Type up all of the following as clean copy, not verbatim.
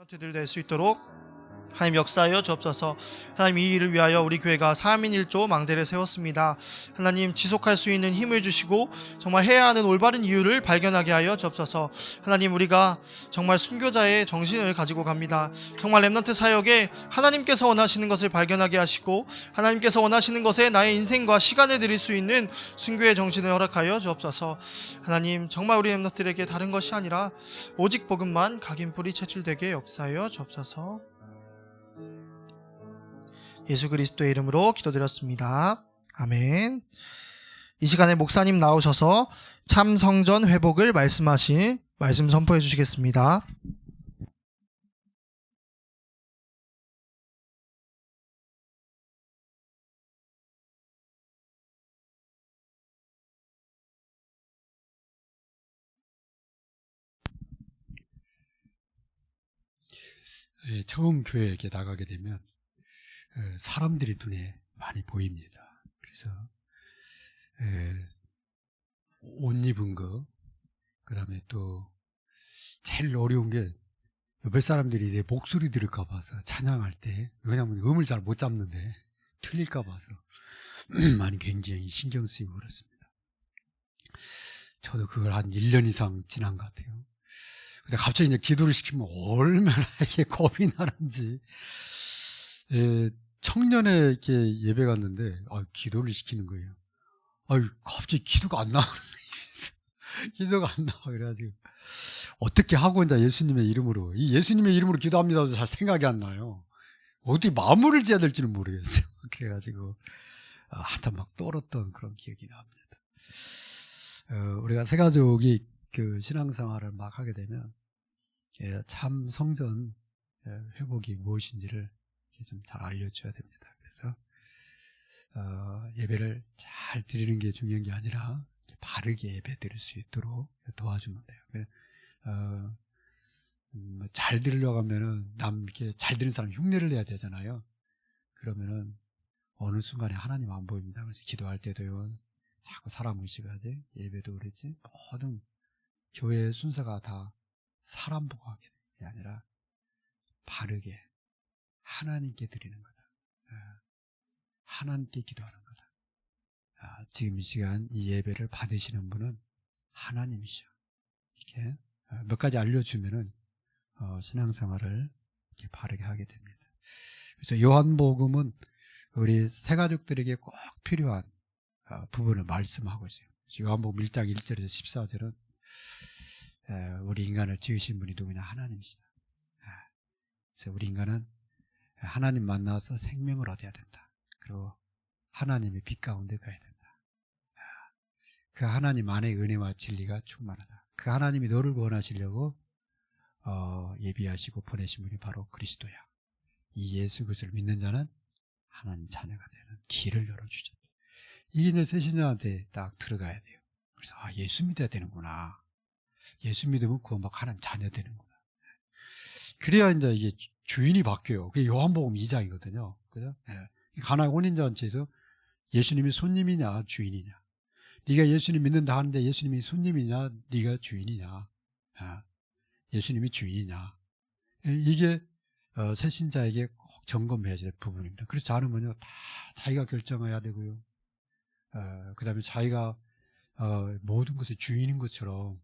랩런트들 될 수 있도록 하나님 역사하여 주옵소서. 하나님, 이 일을 위하여 우리 교회가 3인 1조 망대를 세웠습니다. 하나님, 지속할 수 있는 힘을 주시고 정말 해야 하는 올바른 이유를 발견하게 하여 주옵소서. 하나님, 우리가 정말 순교자의 정신을 가지고 갑니다. 정말 랩런트 사역에 하나님께서 원하시는 것을 발견하게 하시고 하나님께서 원하시는 것에 나의 인생과 시간을 드릴 수 있는 순교의 정신을 허락하여 주옵소서. 하나님, 정말 우리 랩런트들에게 다른 것이 아니라 오직 복음만 각인뿌리 채출되게 역사하여 주옵소서. 예수 그리스도의 이름으로 기도드렸습니다. 아멘. 이 시간에 목사님 나오셔서 참 성전 회복을 말씀하신 말씀 선포해 주시겠습니다. 처음 교회에 나가게 되면 사람들이 눈에 많이 보입니다. 그래서 옷 입은 거, 그 다음에 또 제일 어려운 게 옆에 사람들이 내 목소리 들을까 봐서 찬양할 때, 왜냐하면 음을 잘 못 잡는데 틀릴까 봐서 많이 굉장히 신경 쓰이고 그렇습니다. 저도 그걸 한 1년 이상 지난 것 같아요. 근데 갑자기 이제 기도를 시키면 얼마나 이게 겁이 나는지. 청년회 이렇게 예배 갔는데, 기도를 시키는 거예요. 갑자기 기도가 안 나오네. 기도가 안 나와. 그래가지고, 어떻게 하고 이제 예수님의 이름으로, 이 예수님의 이름으로 기도합니다. 잘 생각이 안 나요. 어떻게 마무리를 지어야 될지는 모르겠어요. 그래가지고, 한참 막 떨었던 그런 기억이 납니다. 우리가 세 가족이 그 신앙생활을 막 하게 되면, 참 성전 회복이 무엇인지를 좀 잘 알려줘야 됩니다. 그래서 예배를 잘 드리는 게 중요한 게 아니라 바르게 예배 드릴 수 있도록 도와주면 돼요. 잘 드리려고 하면은 이렇게 잘 드리는 사람 흉내를 내야 되잖아요. 그러면은 어느 순간에 하나님 안 보입니다. 그래서 기도할 때도요, 자꾸 사람 의식해야 돼. 예배도 그렇지. 모든 교회의 순서가 다 사람 보고 하게 게 아니라 바르게 하나님께 드리는 거다. 하나님께 기도하는 거다. 지금 이 시간 이 예배를 받으시는 분은 하나님이셔. 이렇게 몇 가지 알려주면은 신앙생활을 이렇게 바르게 하게 됩니다. 그래서 요한복음은 우리 새가족들에게 꼭 필요한 부분을 말씀하고 있어요. 요한복음 1장 1절에서 14절은 우리 인간을 지으신 분이 누구냐? 하나님이시다. 그래서 우리 인간은 하나님 만나서 생명을 얻어야 된다. 그리고 하나님의 빛 가운데 가야 된다. 그 하나님 안에 은혜와 진리가 충만하다. 그 하나님이 너를 구원하시려고 예비하시고 보내신 분이 바로 그리스도야. 이 예수 그리스도를 믿는 자는 하나님 자녀가 되는 길을 열어주죠. 이게 이제 새신자한테 딱 들어가야 돼요. 그래서 예수 믿어야 되는구나. 예수 믿으면 구원받고 하나님 자녀 되는구나. 그래야 이제 이게 주인이 바뀌어요. 그게 요한복음 2장이거든요. 그죠? 가나의 혼인잔치에서 예수님이 손님이냐 주인이냐. 네가 예수님 믿는다 하는데 예수님이 손님이냐 네가 주인이냐. 예수님이 주인이냐. 이게 새신자에게 꼭 점검해야 될 부분입니다. 그래서 자는건요 다 자기가 결정해야 되고요. 그 다음에 자기가 모든 것의 주인인 것처럼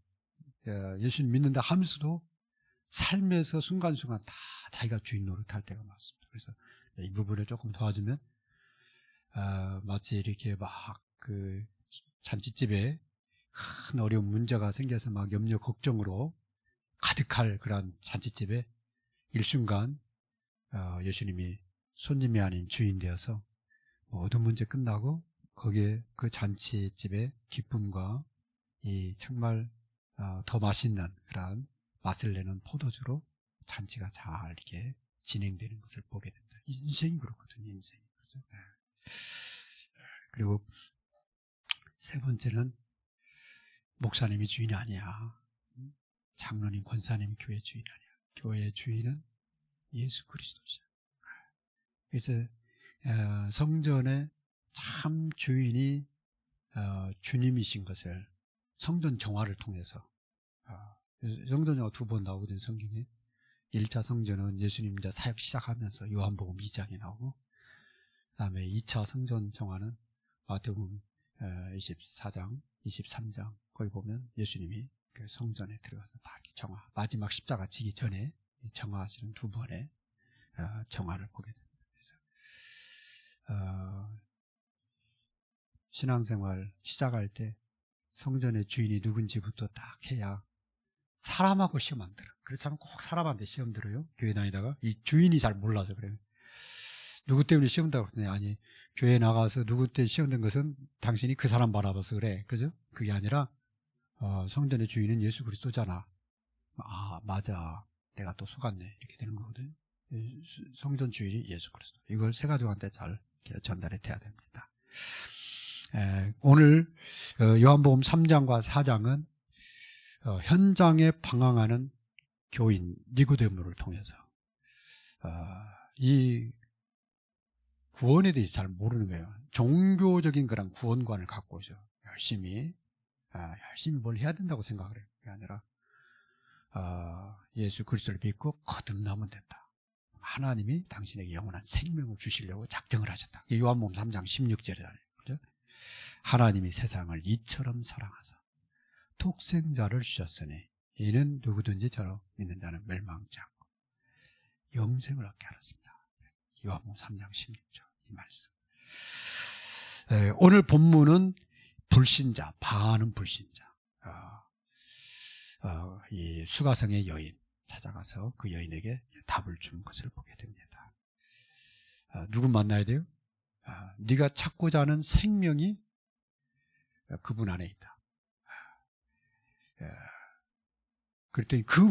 예수님 믿는다 하면서도 삶에서 순간순간 다 자기가 주인 노릇할 때가 많습니다. 그래서 이 부분을 조금 도와주면 마치 이렇게 막 그 잔치집에 큰 어려운 문제가 생겨서 막 염려 걱정으로 가득할 그런 잔치집에 일순간 예수님이 손님이 아닌 주인 되어서 모든 문제 끝나고 거기에 그 잔치집의 기쁨과 이 정말 더 맛있는 그런 맛을 내는 포도주로 잔치가 잘 이렇게 진행되는 것을 보게 된다. 인생이 그렇거든요, 인생이. 그렇죠? 그리고 세 번째는 목사님이 주인이 아니야. 장로님, 권사님이 교회 주인 아니야. 교회의 주인은 예수 그리스도죠. 그래서 성전의 참 주인이 주님이신 것을 성전 정화를 통해서 성전 정화 2번 나오거든요, 성경에. 1차 성전은 예수님 이제 사역 시작하면서 요한복음 2장이 나오고, 그 다음에 2차 성전 정화는 마태복음 24장, 23장 거기 보면 예수님이 그 성전에 들어가서 다 이렇게 정화, 마지막 십자가 지기 전에 정화하시는 두 번의 정화를 보게 됩니다. 그래서 신앙생활 시작할 때 성전의 주인이 누군지부터 딱 해야 사람하고 시험 안 들어. 그래서 사람 꼭 사람한테 시험 들어요. 교회 다니다가 이 주인이 잘 몰라서 그래요. 누구 때문에 시험 들다고 그러냐? 아니, 교회 나가서 누구 때문에 시험 든 것은 당신이 그 사람 바라봐서 그래. 그죠? 그게 아니라 성전의 주인은 예수 그리스도잖아. 아, 맞아. 내가 또 속았네. 이렇게 되는 거거든. 성전 주인이 예수 그리스도. 이걸 세 가족한테 잘 전달해 돼야 됩니다. 오늘 요한복음 3장과 4장은 현장에 방황하는 교인 니고데모를 통해서 이 구원에 대해서 잘 모르는 거예요. 종교적인 그런 구원관을 갖고 있어요. 열심히 뭘 해야 된다고 생각을 해요. 그게 아니라 예수 그리스도를 믿고 거듭나면 된다. 하나님이 당신에게 영원한 생명을 주시려고 작정을 하셨다. 요한복음 3장 16절이잖아요. 그죠? 하나님이 세상을 이처럼 사랑하사 독생자를 주셨으니 이는 누구든지 저를 믿는 자는 멸망치 않고 영생을 얻게 하였습니다. 요한복음 3장 16절 이 말씀. 오늘 본문은 불신자, 반은 불신자. 이 수가성의 여인 찾아가서 그 여인에게 답을 주는 것을 보게 됩니다. 누구 만나야 돼요? 네가 찾고자 하는 생명이 그분 안에 있다. 그랬더니 그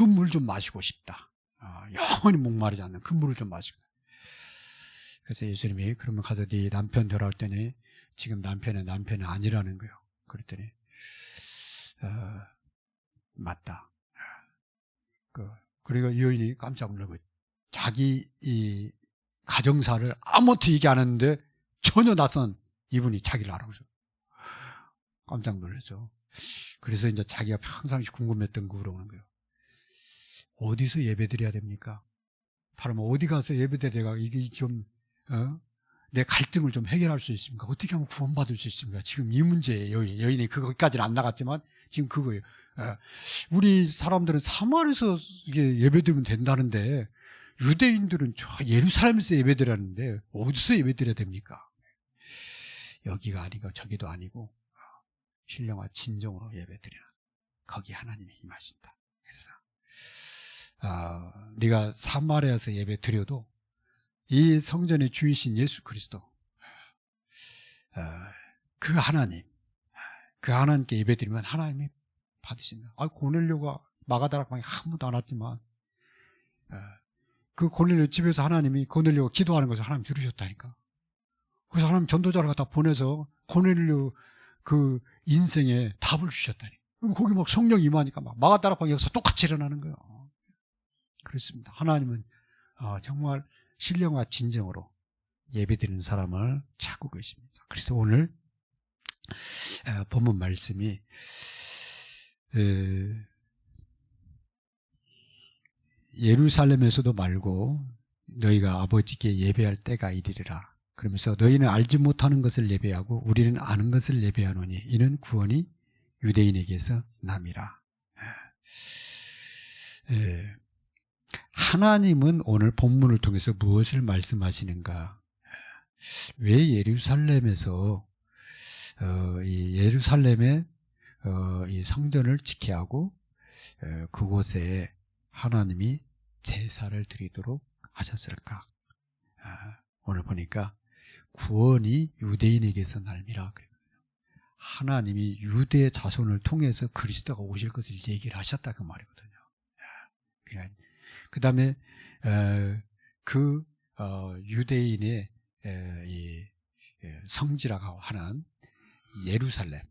물 좀 마시고 싶다. 영원히 목마르지 않는 그 물을 좀 마시고. 그래서 예수님이 그러면 가서 네 남편 돌아올 때니 지금 남편은 아니라는 거예요. 그랬더니 맞다. 그리고 이 여인이 깜짝 놀라고 자기 이 가정사를 아무것도 얘기 안 했는데 전혀 낯선 이분이 자기를 알아보죠. 깜짝 놀랐죠. 그래서 이제 자기가 평상시 궁금했던 거 물어보는 거예요. 어디서 예배드려야 됩니까? 다른 어디 가서 예배드려야 이게 좀 내 갈등을 좀 해결할 수 있습니까? 어떻게 하면 구원받을 수 있습니까? 지금 이 문제예요. 여인이 그거까지는 안 나갔지만 지금 그거예요. 우리 사람들은 사마리아에서 이게 예배드리면 된다는데 유대인들은 저 예루살렘에서 예배드리는데 어디서 예배드려야 됩니까? 여기가 아니고 저기도 아니고 신령과 진정으로 예배드리는 거기 하나님이 임하신다. 그래서 네가 사마리아에서 예배드려도 이 성전의 주이신 예수 그리스도 그 하나님께 예배드리면 하나님이 받으신다. 고넬료가 마가다락 방에 한 번도 안 왔지만 그 고넬료 집에서 하나님이 고넬료가 기도하는 것을 하나님 들으셨다니까. 그래서 하나님 전도자를 갖다 보내서 고넬료 그 인생에 답을 주셨다니. 그럼 거기 막 성령이 임하니까 막 마가다락 방에 여기서 똑같이 일어나는 거예요. 그렇습니다. 하나님은 정말 신령과 진정으로 예배드리는 사람을 찾고 계십니다. 그래서 오늘 본문 말씀이 예루살렘에서도 말고 너희가 아버지께 예배할 때가 이르리라. 그러면서 너희는 알지 못하는 것을 예배하고 우리는 아는 것을 예배하노니 이는 구원이 유대인에게서 남이라. 하나님은 오늘 본문을 통해서 무엇을 말씀하시는가? 왜 예루살렘에서 이 예루살렘의 이 성전을 지켜야 하고 그곳에 하나님이 제사를 드리도록 하셨을까? 오늘 보니까 구원이 유대인에게서 날미라. 하나님이 유대 자손을 통해서 그리스도가 오실 것을 얘기를 하셨다 그 말이거든요. 그 다음에 그 유대인의 이 성지라고 하는 예루살렘,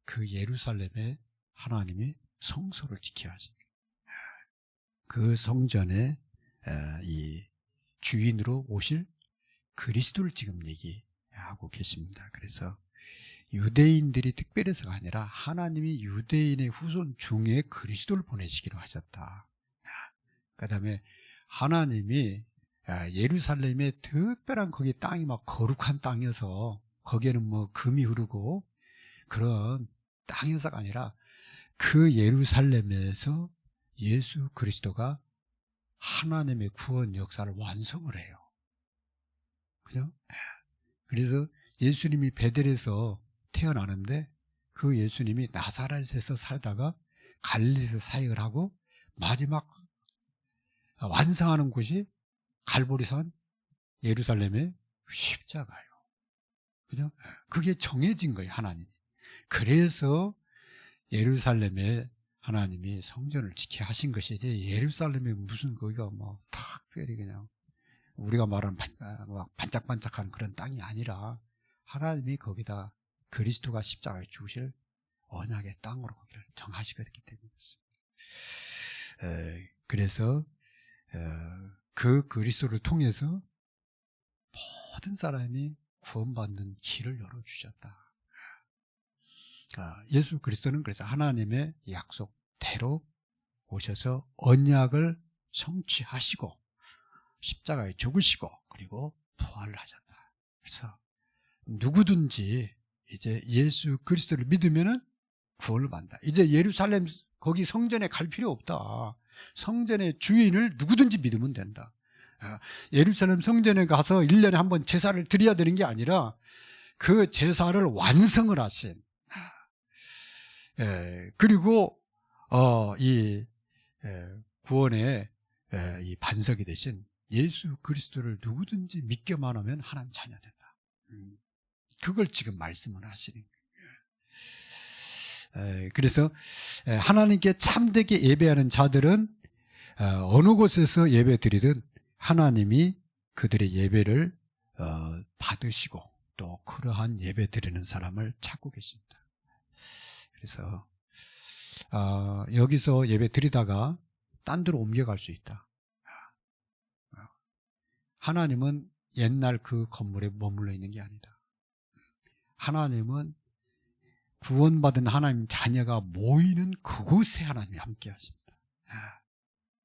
그 예루살렘에 하나님이 성소를 지켜야 하십니다. 그 성전에 이 주인으로 오실 그리스도를 지금 얘기하고 계십니다. 그래서 유대인들이 특별해서가 아니라 하나님이 유대인의 후손 중에 그리스도를 보내시기로 하셨다. 그 다음에 하나님이 예루살렘에 특별한 거기 땅이 막 거룩한 땅이어서 거기에는 뭐 금이 흐르고 그런 땅이어서가 아니라 그 예루살렘에서 예수 그리스도가 하나님의 구원 역사를 완성을 해요. 그죠? 그래서 예수님이 베델에서 태어나는데 그 예수님이 나사렛에서 살다가 갈릴리에서 사역을 하고 마지막 완성하는 곳이 갈보리산 예루살렘의 십자가예요. 그죠? 그게 정해진 거예요, 하나님. 그래서 예루살렘에 하나님이 성전을 지켜 하신 것이지, 예루살렘에 무슨 거기가 뭐 특별히 그냥 우리가 말하는 막 반짝반짝한 그런 땅이 아니라 하나님이 거기다 그리스도가 십자가에 죽으실 언약의 땅으로 거기를 정하시겠기 때문이었습니다. 그래서 그 그리스도를 통해서 모든 사람이 구원받는 길을 열어주셨다. 예수 그리스도는 그래서 하나님의 약속대로 오셔서 언약을 성취하시고 십자가에 죽으시고 그리고 부활을 하셨다. 그래서 누구든지 이제 예수 그리스도를 믿으면은 구원을 받는다. 이제 예루살렘 거기 성전에 갈 필요 없다. 성전의 주인을 누구든지 믿으면 된다. 예루살렘 성전에 가서 1년에 한 번 제사를 드려야 되는 게 아니라 그 제사를 완성을 하신, 그리고 이 구원의 이 반석이 되신 예수 그리스도를 누구든지 믿기만 하면 하나님 자녀 된다. 그걸 지금 말씀을 하시는 거예요. 그래서 하나님께 참되게 예배하는 자들은 어느 곳에서 예배 드리든 하나님이 그들의 예배를 받으시고 또 그러한 예배 드리는 사람을 찾고 계십니다. 그래서 여기서 예배 드리다가 딴 데로 옮겨갈 수 있다. 하나님은 옛날 그 건물에 머물러 있는 게 아니다. 하나님은 구원받은 하나님 자녀가 모이는 그곳에 하나님이 함께 하신다.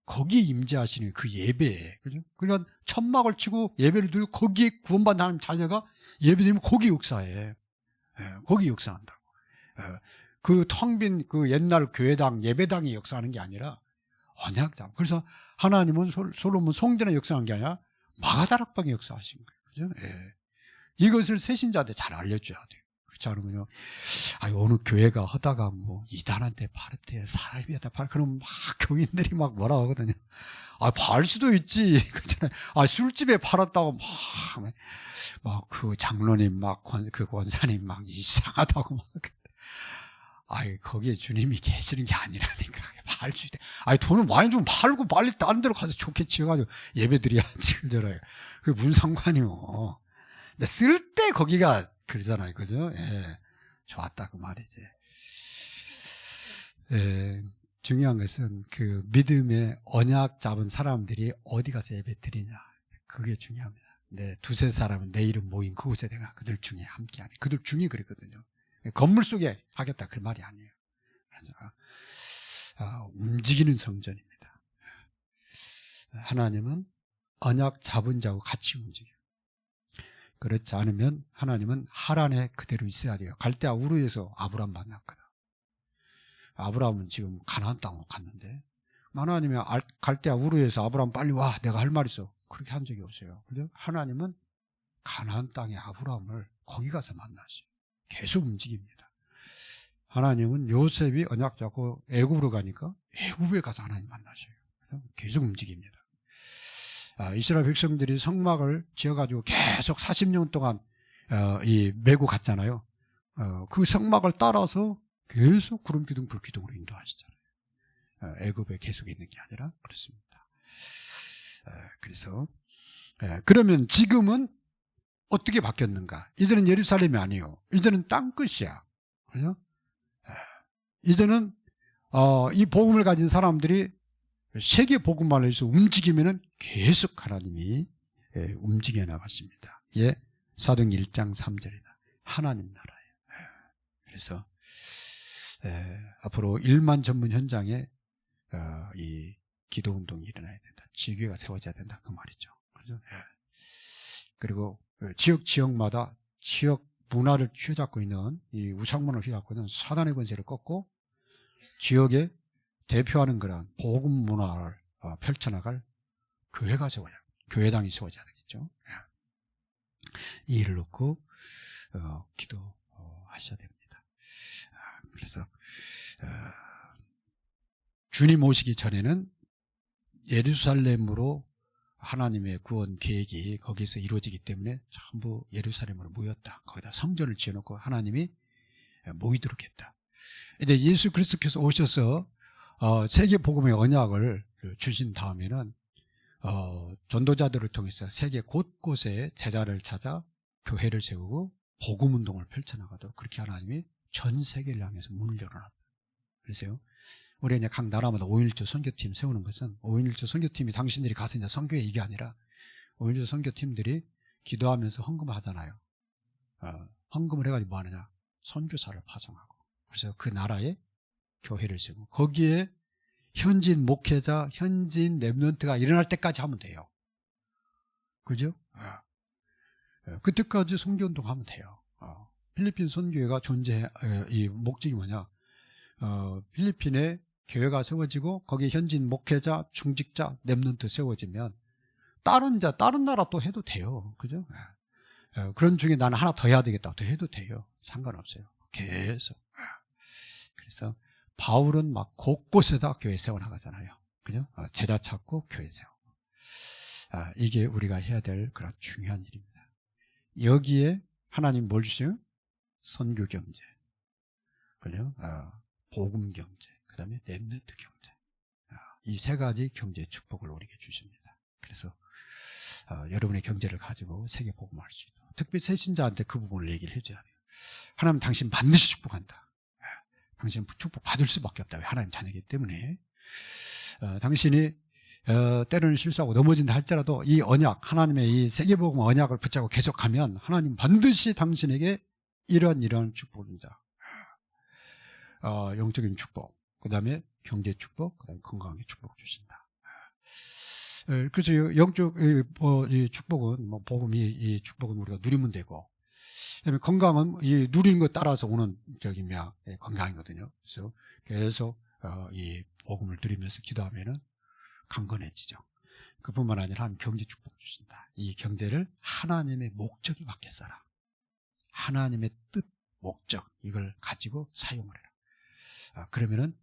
거기에 임재하시는 그 예배에, 그죠? 그러니까 천막을 치고 예배를 드리고 거기에 구원받은 하나님 자녀가 예배드리면 거기 역사해. 거기 역사한다고. 그 텅 빈 그 옛날 교회당, 예배당이 역사하는 게 아니라 언약당. 그래서 하나님은 솔로몬 성전에 역사한 게 아니라 마가다락방에 역사하신 거예요. 그죠? 이것을 새신자한테 잘 알려줘야 돼요. 그렇지 않으면요, 어느 교회가 하다가 뭐 이단한테 팔았대, 사람이었다 팔, 그럼 막 교인들이 막 뭐라 하거든요. 팔 수도 있지. 그렇잖아요. 술집에 팔았다고 막 그 장로님 그 권사님 막 이상하다고 막. 거기에 주님이 계시는 게 아니라니까. 팔 수 있대. 돈을 많이 좀 팔고 빨리 다른 데로 가서 좋게 지어가지고 예배 드려야지. 그러잖아요. 그게 무슨 상관이요. 근데 쓸 때 거기가 그러잖아요. 그죠? 좋았다. 그 말이지. 중요한 것은 그 믿음의 언약 잡은 사람들이 어디 가서 예배 드리냐. 그게 중요합니다. 근데 두세 사람은 내 이름 모인 그곳에 내가 그들 중에 함께 하니. 그들 중에 그랬거든요. 건물 속에 하겠다. 그 말이 아니에요. 그래서 움직이는 성전입니다. 하나님은 언약 잡은 자하고 같이 움직여요. 그렇지 않으면 하나님은 하란에 그대로 있어야 돼요. 갈대아 우르에서 아브라함 만났거든. 아브라함은 지금 가나안 땅으로 갔는데 하나님이 갈대아 우르에서 아브라함 빨리 와, 내가 할 말 있어. 그렇게 한 적이 없어요. 그런데 하나님은 가나안 땅에 아브라함을 거기 가서 만나셔요. 계속 움직입니다. 하나님은 요셉이 언약 잡고 애굽으로 가니까 애굽에 가서 하나님 만나셔요. 계속 움직입니다. 이스라엘 백성들이 성막을 지어가지고 계속 40년 동안 메고 갔잖아요. 그 성막을 따라서 계속 구름 기둥 불 기둥으로 인도하시잖아요. 애굽에 계속 있는 게 아니라 그렇습니다. 그래서 그러면 지금은 어떻게 바뀌었는가? 이제는 예루살렘이 아니에요. 이제는 땅끝이야. 그죠? 이제는 이 복음을 가진 사람들이 세계 복음만을 해서 움직이면은 계속 하나님이 움직여 나가십니다. 사도행 1장 3절이다. 하나님 나라예요. 그래서 앞으로 1만 전문 현장에 이 기도 운동이 일어나야 된다. 지교회가 세워져야 된다. 그 말이죠. 그죠? 그리고 지역마다 지역 문화를 휘어잡고 있는, 이 우상문화를 휘어잡고 있는 사단의 권세를 꺾고 지역에 대표하는 그런 복음 문화를 펼쳐나갈 교회가 세워야, 교회당이 세워져야 되겠죠. 이 일을 놓고 기도하셔야 됩니다. 그래서 주님 오시기 전에는 예루살렘으로 하나님의 구원 계획이 거기서 이루어지기 때문에 전부 예루살렘으로 모였다. 거기다 성전을 지어놓고 하나님이 모이도록 했다. 이제 예수 그리스도께서 오셔서 세계 복음의 언약을 주신 다음에는 전도자들을 통해서 세계 곳곳에 제자를 찾아 교회를 세우고 복음 운동을 펼쳐나가도록 그렇게 하나님이 전 세계를 향해서 문을 열어놨다. 그래서요, 우리 이제 각 나라마다 5.16 선교팀 세우는 것은 5.16 선교팀이 당신들이 가서 이제 선교회 이게 아니라 5.16 선교팀들이 기도하면서 헌금을 하잖아요. 헌금을 해가지고 뭐 하느냐? 선교사를 파송하고. 그래서 그 나라에 교회를 세우고 거기에 현지인 목회자, 현지인 랩런트가 일어날 때까지 하면 돼요. 그죠? 그때까지 선교운동 하면 돼요. 필리핀 선교회가 이 목적이 뭐냐? 필리핀에 교회가 세워지고 거기에 현지인 목회자, 중직자, 랩런트 세워지면 다른 나라 또 해도 돼요. 그죠? 그런 중에 나는 하나 더 해야 되겠다. 더 해도 돼요. 상관없어요. 계속. 그래서 바울은 막 곳곳에다 교회 세워나가잖아요. 그죠? 제자 찾고 교회 세우고. 이게 우리가 해야 될 그런 중요한 일입니다. 여기에 하나님 뭘 주세요? 선교 경제. 그래요? 복음 경제. 그 다음에 랩런트 경제. 이 세 가지 경제의 축복을 우리에게 주십니다. 그래서 여러분의 경제를 가지고 세계 복음할 수 있도록, 특히 새신자한테 그 부분을 얘기를 해줘야 돼요. 하나님 당신 반드시 축복한다. 당신은 축복 받을 수밖에 없다. 하나님 자녀이기 때문에 당신이 때로는 실수하고 넘어진다 할지라도 이 언약, 하나님의 이 세계복음 언약을 붙잡고 계속하면 하나님 반드시 당신에게 이런 축복을 줍니다. 영적인 축복, 그 다음에 경제 축복, 그 다음에 건강의 축복을 주신다. 그래서 영적 이 축복은 복음이 이 축복은 우리가 누리면 되고, 그다음에 건강은 이 누리는 것 따라서 오는 건강이거든요. 그래서 계속 이 복음을 누리면서 기도하면은 강건해지죠. 그뿐만 아니라 하나님 경제 축복 주신다. 이 경제를 하나님의 목적이 받겠어라. 하나님의 뜻, 목적 이걸 가지고 사용을 해라. 그러면은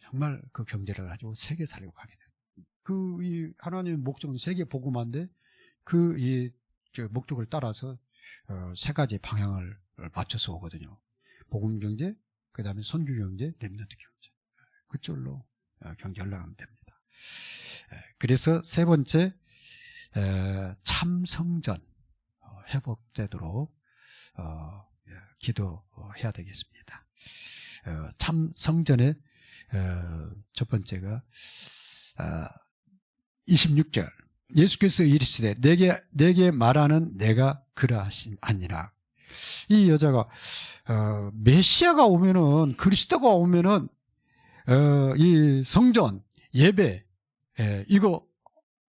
정말 그 경제를 가지고 세계 살려고 하게 돼요. 이 하나님의 목적은 세계 복음화인데 이 목적을 따라서 세 가지 방향을 맞춰서 오거든요. 복음 경제, 그 다음에 선교 경제, 랩런트 경제. 그쪽으로 경제 올라가면 됩니다. 그래서 세 번째, 참성전 회복되도록 기도해야 되겠습니다. 참성전의 첫 번째가 26절. 예수께서 이르시되 내게 말하는 내가 그러하시니라. 이 여자가 메시아가 오면은, 그리스도가 오면은 이 성전 예배 이거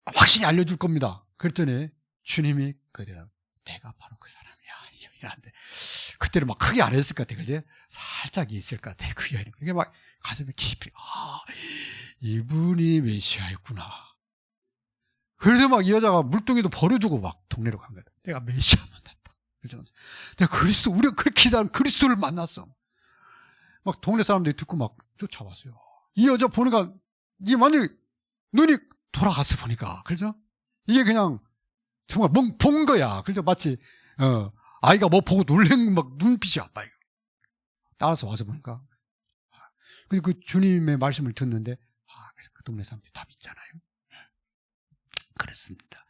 확실히 알려줄 겁니다. 그랬더니 주님이 그래요. 내가 바로 그 사람이야. 이 여인한테 그때는 막 크게 안 했을 것 같아. 그지? 살짝 있을 것 같아. 그 여인. 그게 막 가슴에 깊이 이분이 메시아였구나. 그래서 막 이 여자가 물동이도 버려주고 막 동네로 간 거야. 내가 메시아 만났다. 그죠? 내가 우리가 그렇게 기다린 그리스도를 만났어. 막 동네 사람들이 듣고 막 쫓아왔어요. 이 여자 보니까, 이게 완전히 눈이 돌아갔어, 보니까. 그죠? 이게 그냥 정말 본 거야. 그죠? 마치, 아이가 뭐 보고 놀란 막 눈빛이 아빠, 이거. 따라서 와서 보니까. 그래서 그 주님의 말씀을 듣는데, 그래서 그 동네 사람들이 다 믿잖아요. 그렇습니다.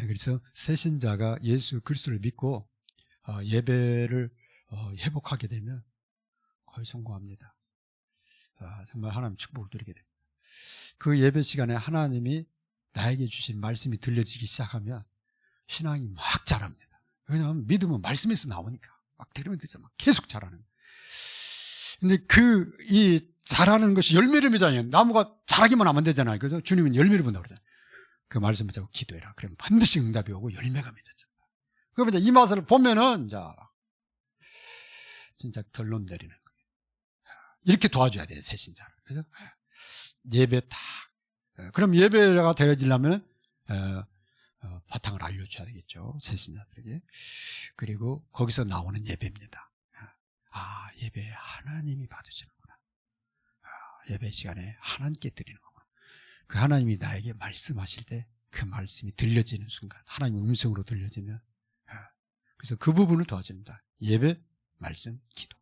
그래서 새신자가 예수 그리스도를 믿고 예배를 회복하게 되면 거의 성공합니다. 정말 하나님 축복을 누리게 됩니다. 그 예배 시간에 하나님이 나에게 주신 말씀이 들려지기 시작하면 신앙이 막 자랍니다. 왜냐하면 믿음은 말씀에서 나오니까 막 들으면 되죠. 막 계속 자라는. 근데 이 자라는 것이 열매를 맺잖아요. 나무가 자라기만 하면 되잖아요. 그래서 주님은 열매를 본다고 그러잖아요. 그 말씀을 자고 기도해라. 그러면 반드시 응답이 오고 열매가 맺어진다. 그러면 이제 이 맛을 보면은, 자, 진짜 결론 내리는 거예요. 이렇게 도와줘야 돼요, 새신자를. 그래서 예배 딱. 그럼 예배가 되어지려면, 바탕을 알려줘야 되겠죠. 새신자들에게. 그리고 거기서 나오는 예배입니다. 아, 예배 하나님이 받으시는구나. 예배 시간에 하나님께 드리는 거구나. 그 하나님이 나에게 말씀하실 때 그 말씀이 들려지는 순간, 하나님 음성으로 들려지면, 그래서 그 부분을 도와줍니다. 예배, 말씀, 기도.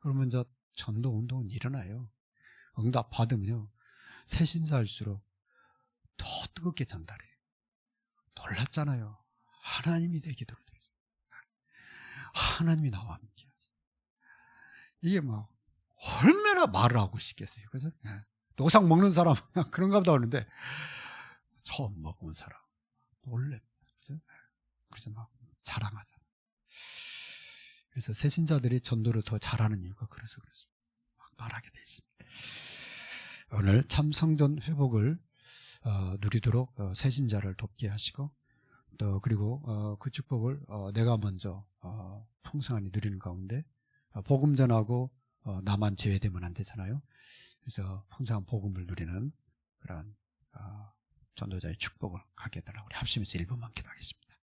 그러면 저 전도 운동은 일어나요. 응답 받으면요, 새신자일수록 더 뜨겁게 전달해요. 놀랍잖아요. 하나님이 내 기도를 들으세요. 하나님이 나와 함께. 이게 막 얼마나 말을 하고 싶겠어요. 그래서 노상 먹는 사람 그런가 보다 하는데 처음 먹어본 사람 놀래. 그래서 막 자랑하잖아. 그래서 새신자들이 전도를 더 잘하는 이유가 그래서 그렇습니다. 막 말하게 돼 있습니다. 오늘 참 성전 회복을 누리도록 새신자를 돕게 하시고, 또 그리고 그 축복을 내가 먼저 풍성하게 누리는 가운데 복음 전하고 나만 제외되면 안 되잖아요. 그래서 풍성한 복음을 누리는 그런 전도자의 축복을 갖게 해달라고 우리 합심해서 1분만 기도하겠습니다.